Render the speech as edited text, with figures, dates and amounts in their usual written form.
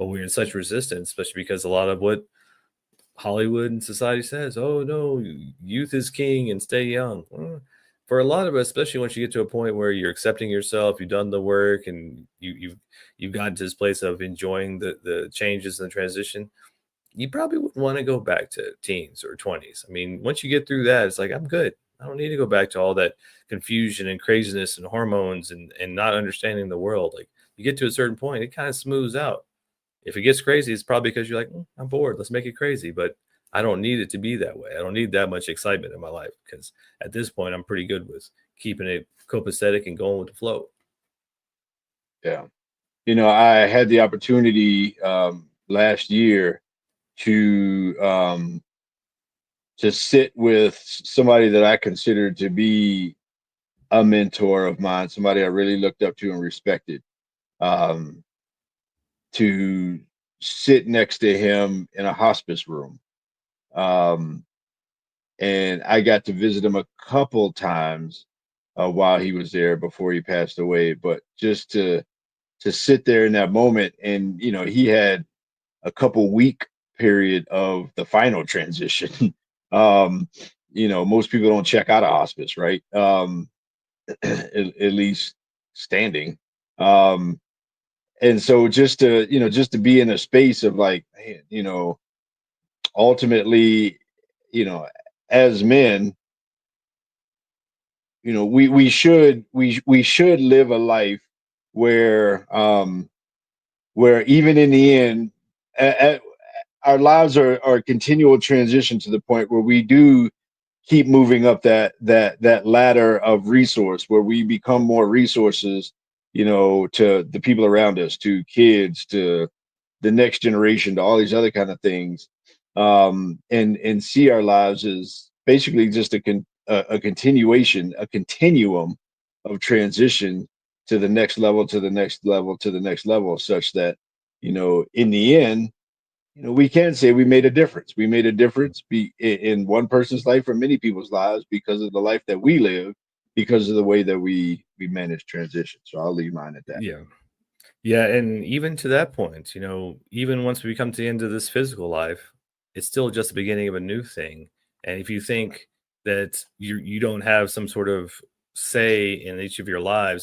but we're in such resistance, especially because a lot of what Hollywood and society says, oh no, youth is king and stay young. Well, for a lot of us, especially once you get to a point where you're accepting yourself, you've done the work, and you've gotten to this place of enjoying the changes and the transition, you probably wouldn't want to go back to teens or 20s. I mean, once you get through that, it's like, I'm good. I don't need to go back to all that confusion and craziness and hormones and not understanding the world. Like, you get to a certain point, it kind of smooths out. If it gets crazy, it's probably because you're like, I'm bored. Let's make it crazy. But I don't need it to be that way. I don't need that much excitement in my life because at this point, I'm pretty good with keeping it copacetic and going with the flow. Yeah. I had the opportunity last year to sit with somebody that I considered to be a mentor of mine, somebody I really looked up to and respected. Um, to sit next to him in a hospice room. Um, and I got to visit him a couple times while he was there before he passed away. But just to sit there in that moment, and he had a couple week period of the final transition. Most people don't check out of hospice, right? At least standing. Um, and so just to be in a space of like, man, ultimately, you know, as men, we should live a life where where even in the end, a, our lives are a continual transition to the point where we do keep moving up that ladder of resource, where we become more resources, to the people around us, to kids, to the next generation, to all these other kind of things, and see our lives as basically just a continuation, a continuum of transition to the next level, to the next level, to the next level, such that in the end, we can say we made a difference. We made a difference in one person's life or many people's lives because of the life that we live, because of the way that we manage transition. So I'll leave mine at that. Yeah. Yeah. And even to that point, even once we come to the end of this physical life, it's still just the beginning of a new thing. And if you think that you don't have some sort of say in each of your lives,